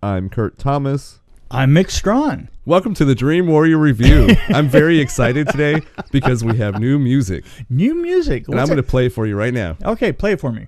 I'm Kurt Thomas. I'm Mick Strawn. Welcome to the Dream Warrior Review. I'm very excited today because we have new music. New music. And I'm going to play it for you right now. Okay, play it for me.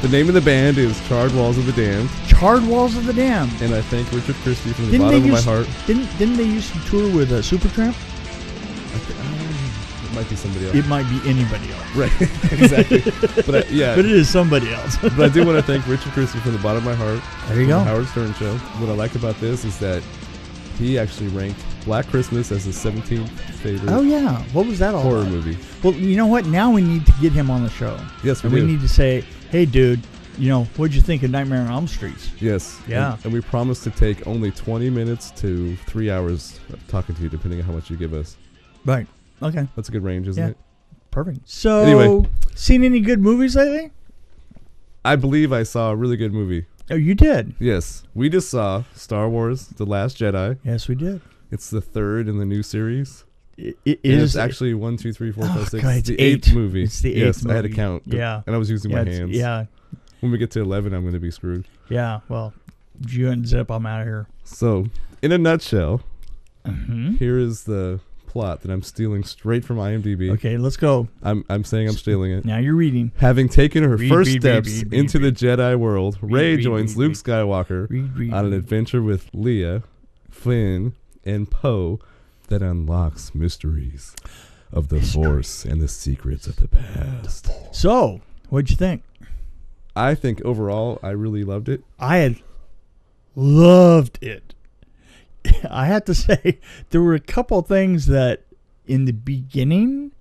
The name of the band is Charred Walls of the Damned. Charred Walls of the Damned. And I thank Richard Christie from the bottom of my heart. Didn't they used to tour with Supertramp? It might be somebody else. It might be anybody else. Right, exactly. But but it is somebody else. But I do want to thank Richard Christie from the bottom of my heart. There you go. The Howard Stern Show. What I like about this is that he actually ranked Black Christmas as his 17th favorite. Oh yeah, what was that all horror about? movie? Well, you know what? Now we need to get him on the show. Yes, we and do. we need to say, hey, dude, you know, what'd you think of Nightmare on Elm Street? Yes. Yeah. And we promise to take only 20 minutes to 3 hours of talking to you, depending on how much you give us. Right. Okay. That's a good range, isn't it? Perfect. So, anyway, seen any good movies lately? I believe I saw a really good movie. Oh, you did? Yes. We just saw Star Wars: The Last Jedi. Yes, we did. It's the third in the new series. It is actually 1, 2, 3, 4, 5, 6. God, it's the eight. eighth movie. It's the eighth yes, movie. I had to count. Yeah. And I was using my hands. Yeah. When we get to 11, I'm going to be screwed. Yeah. Well, you unzip, I'm out of here. So, in a nutshell, Mm-hmm. here is the plot that I'm stealing straight from IMDb. Okay, let's go. I'm saying I'm stealing it. Now you're reading. Having taken her first read, steps read, into the Jedi world, Rey joins Luke read. Skywalker on an adventure with Leia, Finn, and Poe that unlocks mysteries of the Force and the secrets of the past. So, what'd you think? I think overall, I really loved it. I had loved it. I have to say, there were a couple of things that in the beginning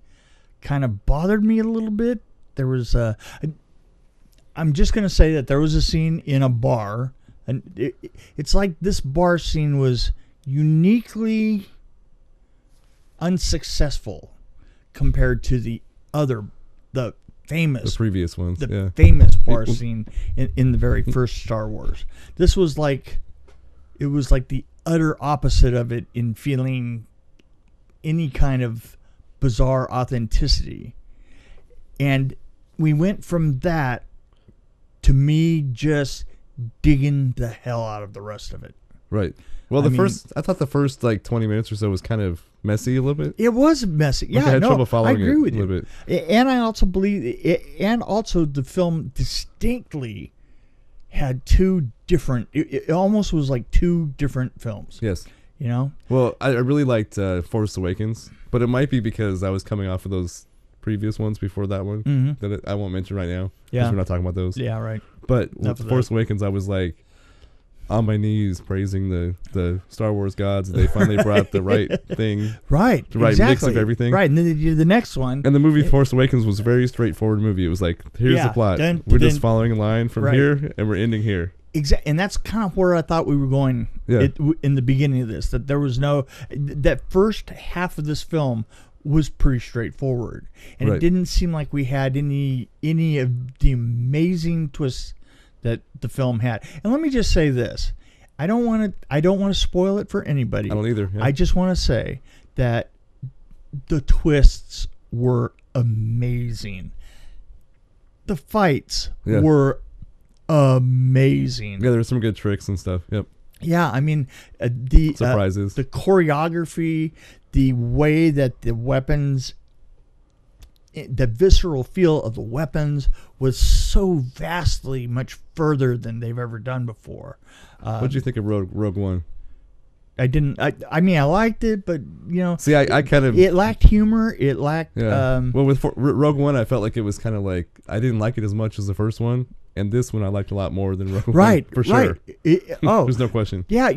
kind of bothered me a little bit. There was I'm just going to say that there was a scene in a bar, and it's like this bar scene was uniquely unsuccessful compared to the previous ones, famous bar scene in the very first Star Wars. This was like, it was like the utter opposite of it in feeling any kind of bizarre authenticity. And we went from that to me just digging the hell out of the rest of it. Right. Well, I thought the first like 20 minutes or so was kind of messy a little bit. It was messy. Yeah, I had trouble following I agree with a you. little bit. And I also believe, and also the film distinctly had two different, it almost was like two different films. Yes. You know? Well, I really liked Force Awakens, but it might be because I was coming off of those previous ones before that one that I won't mention right now. Yeah. We're not talking about those. Yeah, right. But with Force Awakens, I was like on my knees praising the Star Wars gods. They finally brought the right thing. Right. The right mix of everything. Right. And then they did the next one. And the movie Force Awakens was a very straightforward movie. It was like, here's the plot. We're just following a line from here, and we're ending here. Exactly, and that's kind of where I thought we were going in the beginning of this. That there was that first half of this film was pretty straightforward, and it didn't seem like we had any of the amazing twists that the film had. And let me just say this: I don't want to spoil it for anybody. I don't either. Yeah. I just want to say that the twists were amazing. The fights were amazing. Yeah, there were some good tricks and stuff. Yep. Yeah, I mean, the surprises, the choreography, the way that the weapons, the visceral feel of the weapons was so vastly much further than they've ever done before. What did you think of Rogue One? I didn't. I mean, I liked it, but you know, see, I kind of, it lacked humor. It lacked. Yeah. Well, with Rogue One, I felt like it was kind of like I didn't like it as much as the first one, and this one I liked a lot more than Rogue Right, One, for sure. Oh, There's no question. yeah.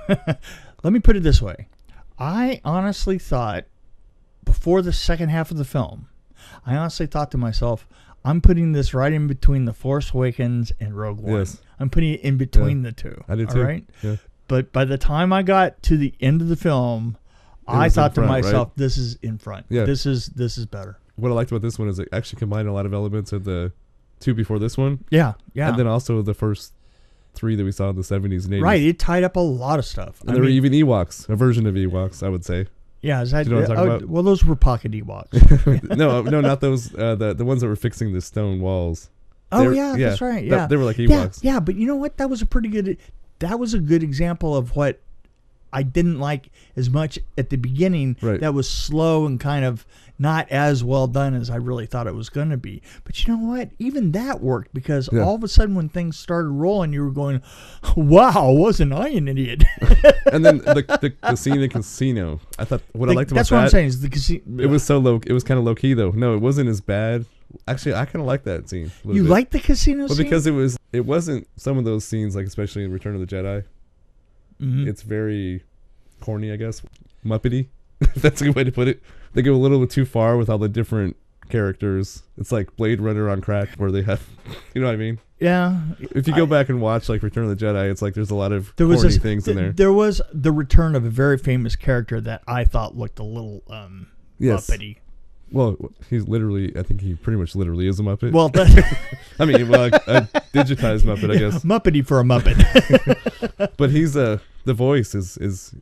Let me put it this way. I honestly thought, before the second half of the film, I honestly thought to myself, I'm putting this right in between The Force Awakens and Rogue One. Yes. I'm putting it in between the two. I did too. All right? Yeah. But by the time I got to the end of the film, I thought to myself, right? this is in front. Yeah. This is better. What I liked about this one is it actually combined a lot of elements of the two before this one. Yeah, yeah. And then also the first 3 that we saw in the 70s and 80s. Right, it tied up a lot of stuff. And there were even Ewoks, a version of Ewoks, I would say. Yeah, is that, you know what I'm talking about? Well, those were pocket Ewoks. no, not those. The ones that were fixing the stone walls. That's right. Yeah, they were like Ewoks. Yeah, but you know what? That was a good example of what I didn't like as much at the beginning. Right. That was slow and kind of not as well done as I really thought it was going to be. But you know what? Even that worked, because all of a sudden when things started rolling, you were going, wow, wasn't I an idiot? And then the scene in the casino. I thought I liked about that's that. what I'm saying is the casino. It was so low. It was kind of low key though. No, it wasn't as bad. Actually, I kind of like that scene. You like the casino scene? Well, because it wasn't some of those scenes, like especially in Return of the Jedi. Mm-hmm. It's very corny, I guess, Muppety. That's a good way to put it. They go a little bit too far with all the different characters. It's like Blade Runner on crack, where they have, you know what I mean? Yeah. If you go back and watch like Return of the Jedi, it's like there's a lot of corny things in there. There was the return of a very famous character that I thought looked a little Muppety. Well, he's literally, I think he pretty much literally is a Muppet. Well, I mean, a digitized Muppet, I guess. Muppety for a Muppet. But he's the voice is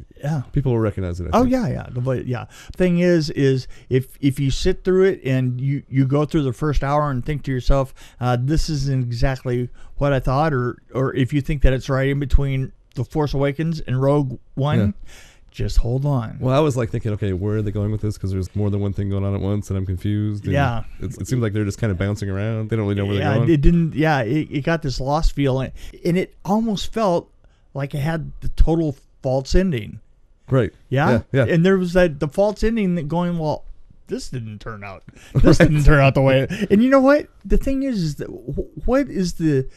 people will recognize it. I think. Yeah. The voice, yeah. Thing is if you sit through it and you go through the first hour and think to yourself, this isn't exactly what I thought, or if you think that it's right in between The Force Awakens and Rogue One. Just hold on. Well, I was like thinking, okay, where are they going with this? Because there's more than one thing going on at once, and I'm confused. And it seems like they're just kind of bouncing around. They don't really know where they're going. It didn't. Yeah, it got this lost feel, and it almost felt like it had the total false ending. Right. Yeah. And there was the false ending that going, well, this didn't turn out. This didn't turn out the way. And you know what? The thing is that what is the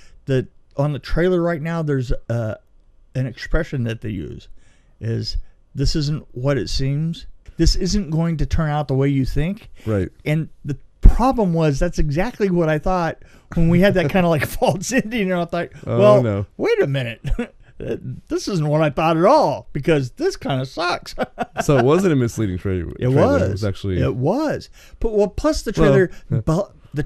on the trailer right now? There's an expression that they use is, this isn't what it seems. This isn't going to turn out the way you think. Right. And the problem was, that's exactly what I thought when we had that kind of like false ending. And I thought, wait a minute. This isn't what I thought at all, because this kind of sucks. So it wasn't a misleading trailer. It was actually. It was. But plus the trailer, the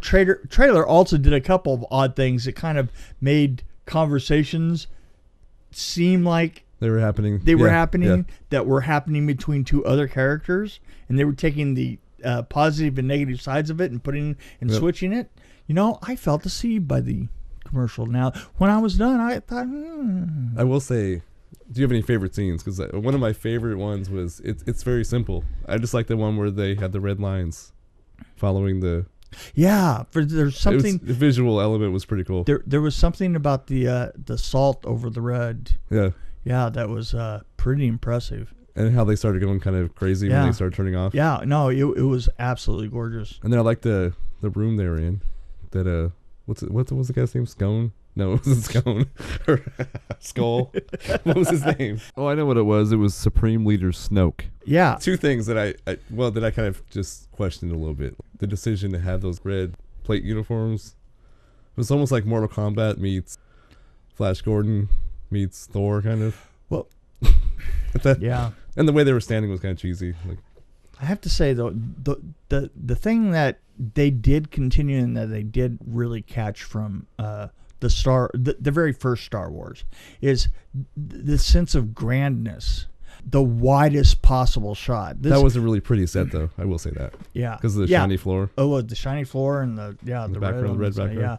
trailer also did a couple of odd things that kind of made conversations seem like they were happening. That were happening between two other characters, and they were taking the positive and negative sides of it and putting and switching it. You know, I felt deceived by the commercial. Now, when I was done, I thought, I will say, do you have any favorite scenes? Because one of my favorite ones was it's very simple. I just like the one where they had the red lines following the. Yeah, there's something. The visual element was pretty cool. There was something about the salt over the red. Yeah. Yeah, that was pretty impressive. And how they started going kind of crazy when they started turning off. Yeah, no, it was absolutely gorgeous. And then I like the room they were in. That what was the guy's name? Scone? No, it wasn't Scone. Skull. What was his name? Oh, I know what it was. It was Supreme Leader Snoke. Yeah. Two things that I kind of just questioned a little bit. The decision to have those red plate uniforms. It was almost like Mortal Kombat meets Flash Gordon meets Thor, kind of. Well, yeah. And the way they were standing was kind of cheesy. Like, I have to say though, the thing that they did continue and that they did really catch from the very first Star Wars is the sense of grandness, the widest possible shot. That was a really pretty set, though. I will say that. Yeah, because of the shiny floor. Oh, the shiny floor and the background, the red background. Yeah.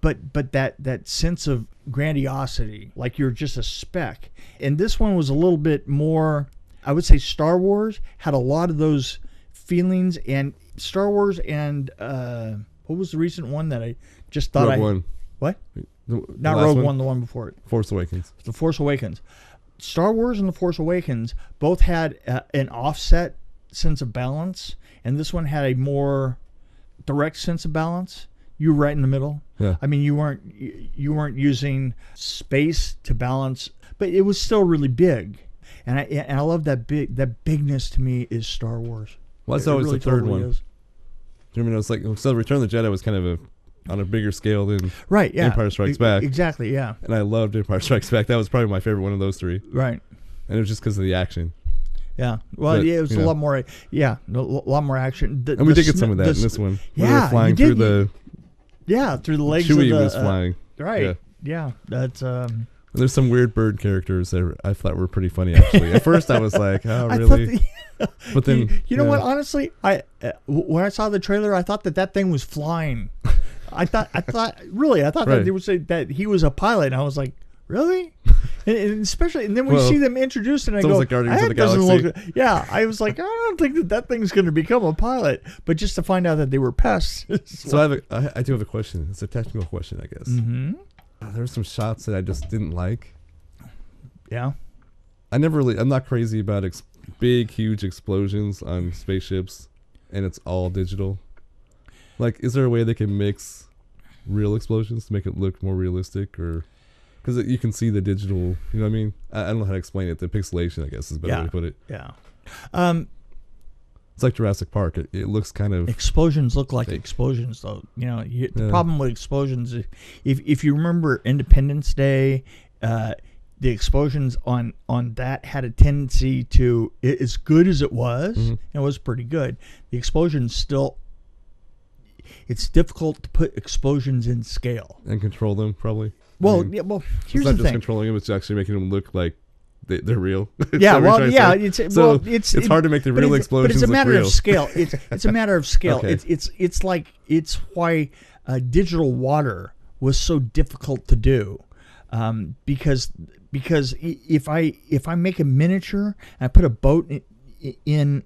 But that sense of grandiosity, like you're just a speck. And this one was a little bit more, I would say Star Wars had a lot of those feelings, and Star Wars and what was the recent one that I just thought Rogue One. What? Not Rogue One, the one before it. Force Awakens. The Force Awakens. Star Wars and The Force Awakens both had an offset sense of balance, and this one had a more direct sense of balance. You were right in the middle. Yeah. I mean, you weren't using space to balance, but it was still really big. And I love that bigness. To me is Star Wars. Well, that's always the third one. Is. I mean, it was like, so Return of the Jedi was kind of on a bigger scale than Empire Strikes Back. Exactly, yeah. And I loved Empire Strikes Back. That was probably my favorite one of those three. Right. And it was just because of the action. Yeah. Well, But, it was a lot more. Yeah, a lot more action. And we did get some of that in this one. Yeah, we were flying through the. Yeah, through the legs. Chewie of the, was flying. Right. Yeah. That's. There's some weird bird characters that I thought were pretty funny. Actually, at first I was like, "Oh, really?" But then, you know what? Honestly, when I saw the trailer, I thought that thing was flying. I thought that they would say that he was a pilot, and I was like, really? And especially, and then we see them introduced, and I go, like Guardians of the Galaxy. Yeah, I was like, I don't think that thing's going to become a pilot, but just to find out that they were pests. So I do have a question. It's a technical question, I guess. Mm-hmm. There were some shots that I just didn't like. Yeah. I'm not crazy about big, huge explosions on spaceships, and it's all digital. Like, is there a way they can mix real explosions to make it look more realistic, or because you can see the digital? You know what I mean? I don't know how to explain it. The pixelation, I guess, is a better way to put it. Yeah. It's like Jurassic Park. It looks kind of explosions look like explosions, though. You know, the problem with explosions, if you remember Independence Day, the explosions on that had a tendency to, as good as it was, and it was pretty good. The explosions still, it's difficult to put explosions in scale and control them, probably. Well, here's the thing. It's not just controlling them; it's actually making them look like they're real. Yeah, it's hard to make the real explosions. But it's a matter of scale. It's a matter of scale. Okay. It's why digital water was so difficult to do, because if I make a miniature and I put a boat in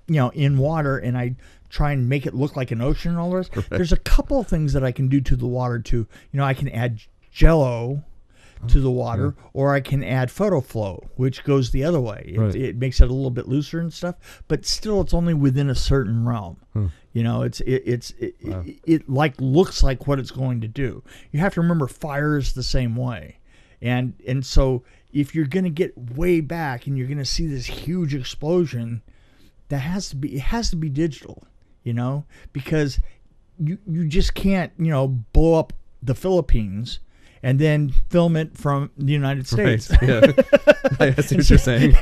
water and I try and make it look like an ocean and all this, there's a couple of things that I can do to the water to, I can add Jello to the water, or I can add photo flow, which goes the other way. It makes it a little bit looser and stuff, but still it's only within a certain realm. It like looks like what it's going to do. You have to remember fire is the same way. And so if you're going to get way back and you're going to see this huge explosion, it has to be digital, because you just can't, blow up the Philippines and then film it from the United States. Right. Yeah. I see what you're saying.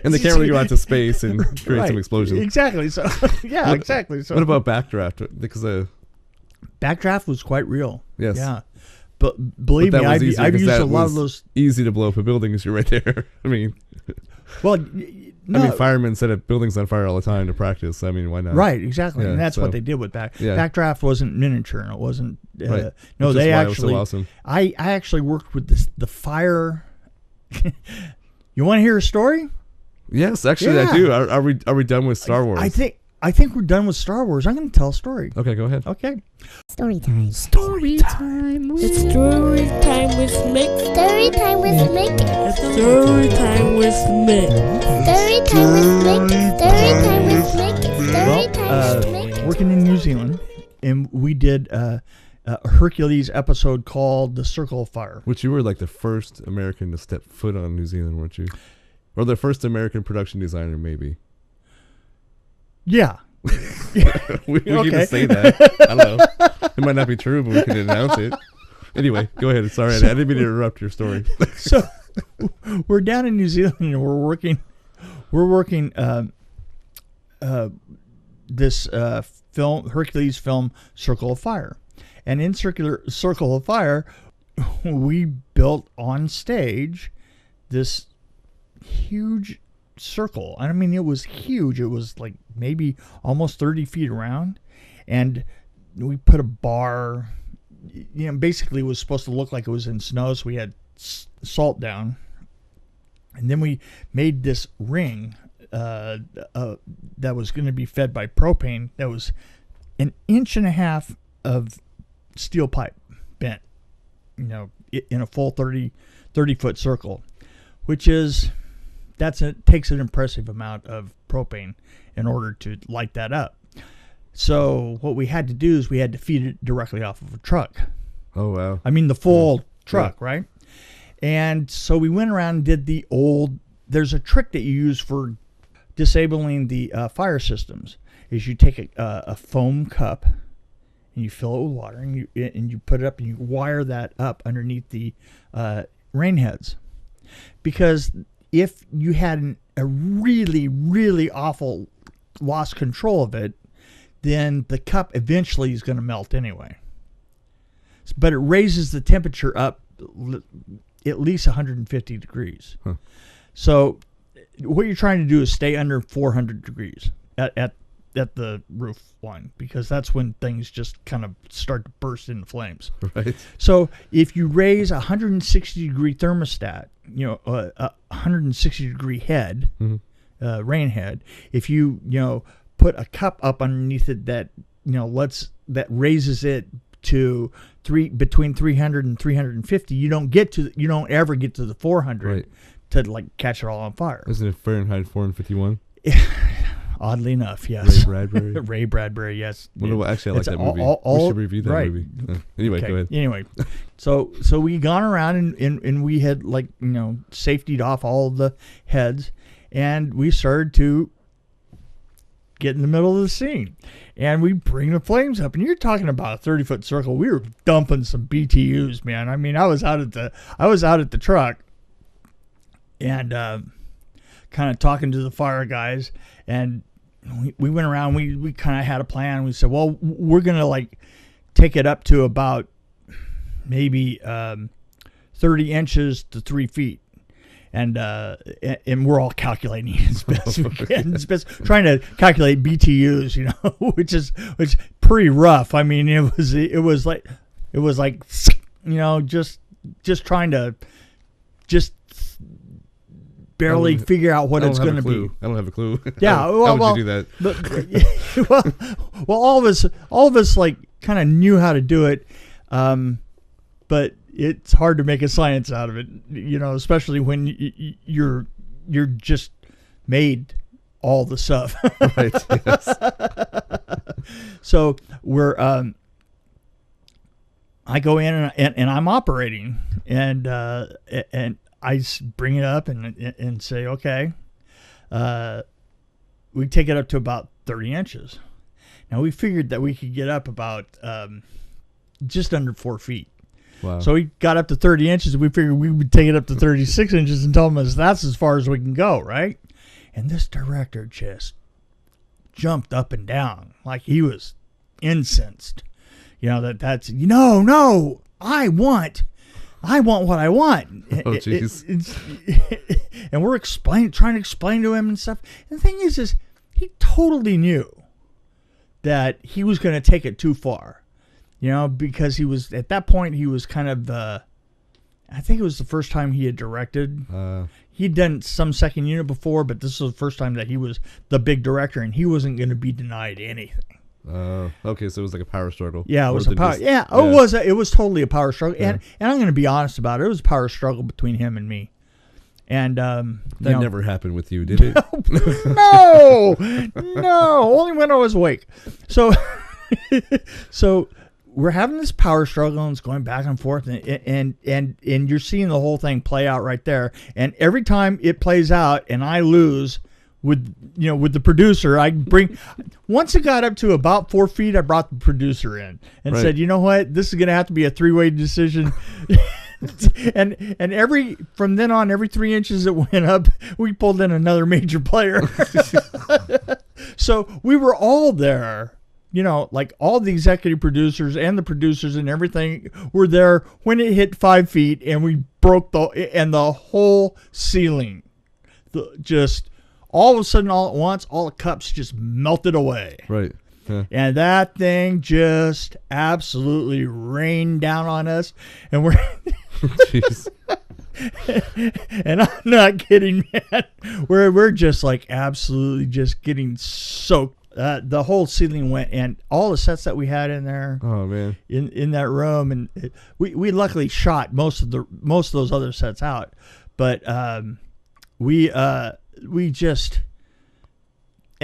And they can't really go out to space and create some explosions. Exactly. So exactly. So what about backdraft? Because backdraft was quite real. Yes. Yeah. But believe me, I've used a lot of those. Easy to blow up a building because you're right there. I mean, well, no. Firemen set up buildings on fire all the time to practice. I mean, why not? Right, exactly, Yeah, and that's what they did with backdraft. Wasn't miniature, and it wasn't. Right. No, Which they is why actually. It was so awesome. I actually worked with the fire. You want to hear a story? Yes, actually, I do. Are we done with Star Wars? I think we're done with Star Wars. I'm going to tell a story. Okay, go ahead. Okay. Storytime. Storytime with Storytime with Mick. Storytime with Mick. Storytime with Mick. Storytime with Mick. Storytime with Mick. Storytime with Mick. Working in New Zealand, and we did a Hercules episode called The Circle of Fire. Which you were like the first American to step foot on New Zealand, weren't you? Or the first American production designer, maybe. Yeah. we can just say that. I don't know. It might not be true, but we can announce it. Anyway, go ahead. Sorry, I didn't mean to interrupt your story. So we're down in New Zealand and we're working this film, Hercules film, Circle of Fire. And in Circle of Fire, we built on stage this huge circle. I mean, it was huge. It was like maybe almost 30 feet around, and we put a bar. Basically, it was supposed to look like it was in snow. So we had salt down, and then we made this ring that was going to be fed by propane. That was 1.5 inches of steel pipe bent, in a full 30 foot circle, which is. Takes an impressive amount of propane in order to light that up. So what we had to do is we had to feed it directly off of a truck. Oh, wow. I mean, the full truck, right? And so we went around and did there's a trick that you use for disabling the fire systems, is you take a foam cup and you fill it with water and you put it up and you wire that up underneath the rain heads. Because if you had a really, really awful lost control of it, then the cup eventually is going to melt anyway. But it raises the temperature up at least 150 degrees. Huh. So what you're trying to do is stay under 400 degrees at the roof line, because that's when things just kind of start to burst into flames. Right. So if you raise a 160 degree thermostat, a 160 degree head, rain head, if you put a cup up underneath it that that raises it to between 300 and 350, you don't ever get to the 400 right. to like catch it all on fire. Isn't it Fahrenheit 451? Oddly enough, yes. Ray Bradbury. Ray Bradbury, yes. Well, actually, I like that movie. We should review that movie. Anyway, okay. Go ahead. Anyway, so we gone around and we had safetied off all of the heads, and we started to get in the middle of the scene, and we bring the flames up, and you're talking about a 30-foot circle. We were dumping some BTUs, man. I mean, I was out at the truck, and kind of talking to the fire guys, and we went around. We kind of had a plan. We said, well, we're gonna take it up to about maybe 30 inches to 3 feet. And we're all calculating as best we can, trying to calculate BTUs, which is pretty rough. I mean, it was like just trying to barely figure out what it's going to be. I don't have a clue. Yeah, how would you do that? Well, all of us kind of knew how to do it, but it's hard to make a science out of it, especially when you're just made all the stuff. Right. Yes. So I go in and I'm operating, and I bring it up and say, okay, we take it up to about 30 inches. Now we figured that we could get up about just under 4 feet. Wow. So we got up to 30 inches, and we figured we would take it up to 36 inches and tell them that's as far as we can go, right? And this director just jumped up and down like he was incensed. That's no, I want what I want. Oh, jeez. And we're trying to explain to him and stuff. And the thing is he totally knew that he was going to take it too far. Because he was, at that point, he was kind of I think it was the first time he had directed. He'd done some second unit before, but this was the first time that he was the big director, and he wasn't going to be denied anything. Okay, so it was like a power struggle. Yeah, it was a power. It was totally a power struggle, and I'm going to be honest about it. It was a power struggle between him and me. And that never happened with you, did it? No, only when I was awake. So we're having this power struggle, and it's going back and forth, and you're seeing the whole thing play out right there. And every time it plays out, and I lose with the producer, once it got up to about 4 feet, I brought the producer in and said, you know what, this is going to have to be a 3-way decision. and from then on, every 3 inches it went up, we pulled in another major player. So we were all there. All the executive producers and the producers and everything were there when it hit 5 feet, and we broke the whole ceiling. Just all of a sudden, all at once, all the cups just melted away. Right. Yeah. And that thing just absolutely rained down on us, and we're. Jeez. And I'm not kidding, man. We're just absolutely just getting soaked. The whole ceiling went, and all the sets that we had in there, oh man, in that room, and we luckily shot most of those other sets out, but we just,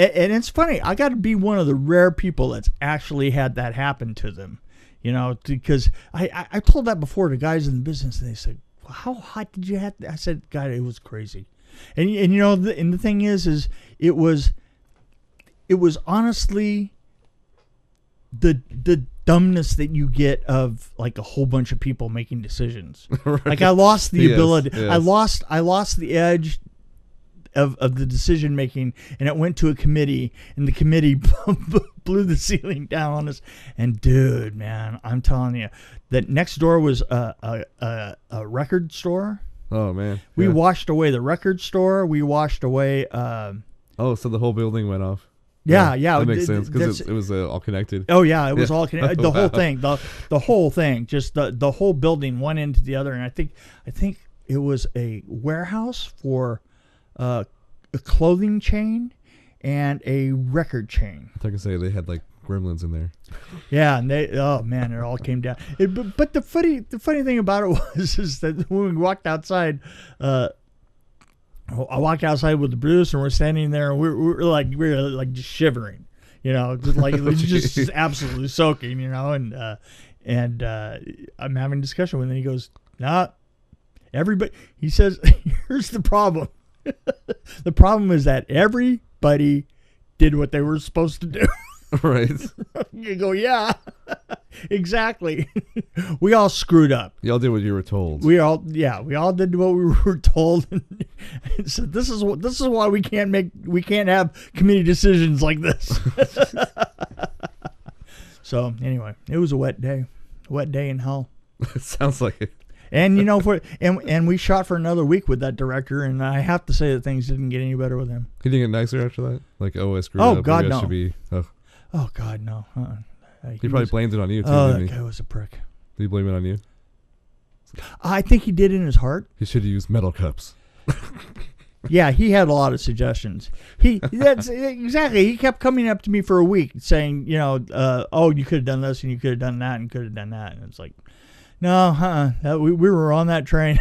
And it's funny. I got to be one of the rare people that's actually had that happen to them. Because I told that before to guys in the business, and they said, well, how hot did you have to? I said, God, it was crazy. And the thing is it was honestly the dumbness that you get of like a whole bunch of people making decisions. Right. Like I lost the ability. Yes. I lost the edge of the decision making, and it went to a committee, and the committee blew the ceiling down on us. And dude, man, I'm telling you, that next door was a record store. Oh man, we washed away the record store. We washed away. So the whole building went off. Yeah. That makes sense because it was all connected. Oh yeah, it was all connected. The whole thing, the whole thing, just the whole building, one end to the other. And I think it was a warehouse for a clothing chain and a record chain. I can say they had like gremlins in there. Yeah, and it all came down. But the funny thing about it was that when we walked outside, I walked outside with the Bruce, and we're standing there, and we were like just shivering, just like just absolutely soaking, and I'm having a discussion with him, and he goes, "Nah, everybody." He says, "Here's the problem. The problem is that everybody did what they were supposed to do." Right. You go, yeah, exactly. We all screwed up. Y'all did what you were told. We all did what we were told. So this is why we can't have committee decisions like this. So anyway, it was a wet day in hell. It sounds like it. And and we shot for another week with that director, and I have to say that things didn't get any better with him. He didn't get nicer after that? Like, I screwed up. God, no. Oh God, no. He probably blamed it on you too. Oh, didn't that guy was a prick. Did he blame it on you? I think he did in his heart. He should have used metal cups. Yeah, he had a lot of suggestions. That's exactly. He kept coming up to me for a week saying, you could have done this and you could have done that and could have done that, and it's like, no, we were on that train.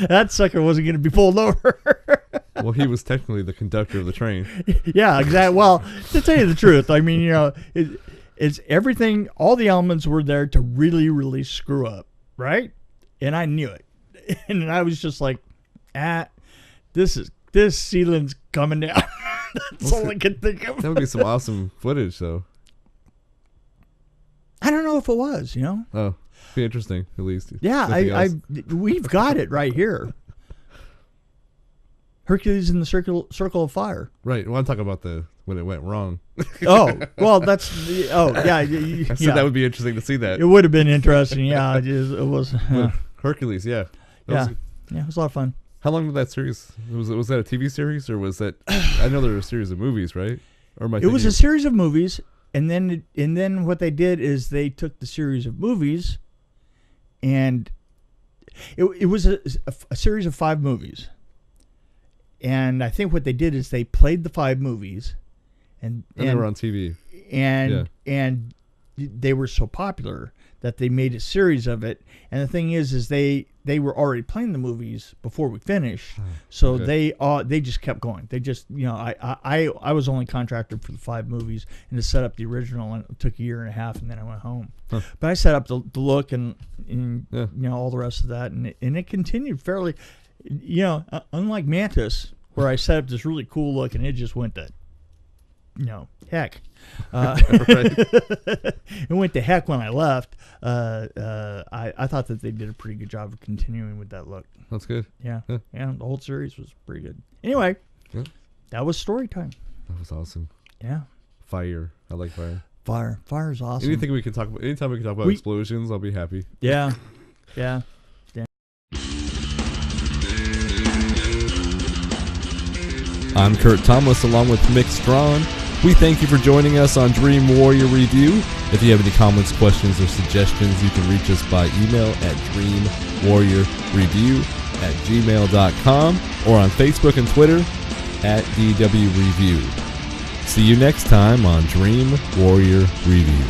That sucker wasn't going to be pulled over. Well, he was technically the conductor of the train. Yeah, exactly. Well, to tell you the truth, I mean, it's everything. All the elements were there to really, really screw up, right? And I knew it, and I was just like, this ceiling's coming down. That's all I could think of. That would be some awesome footage, though. I don't know if it was, Oh, be interesting, at least. Yeah, we've got it right here. Hercules in the circle of fire. Right. Well, I'm talking about when it went wrong. Oh, well, yeah. I said that would be interesting to see that. It would have been interesting. Yeah, it was. Hercules, yeah. It was a lot of fun. How long did that series? Was that a TV series, or was that? I know there were a series of movies, right? Or it was a series of movies, and then what they did is they took the series of movies, and it was a series of 5 movies. And I think what they did is they played the 5 movies, and they were on TV, and they were so popular that they made a series of it. And the thing is they were already playing the movies before we finished, so they just kept going. They just I was only contracted for the 5 movies and to set up the original, and it took a year and a half, and then I went home. But I set up the look and all the rest of that, and it continued fairly. Unlike Mantis, where I set up this really cool look and it just went to, heck. It went to heck when I left. I thought that they did a pretty good job of continuing with that look. That's good. Yeah. The whole series was pretty good. Anyway, that was Storytime. That was awesome. Yeah. Fire. I like fire. Fire is awesome. Anytime we can talk about explosions, I'll be happy. Yeah. Yeah. I'm Kurt Thomas along with Mick Strawn. We thank you for joining us on Dream Warrior Review. If you have any comments, questions, or suggestions, you can reach us by email at dreamwarriorreview@gmail.com or on Facebook and Twitter at DW Review. See you next time on Dream Warrior Review.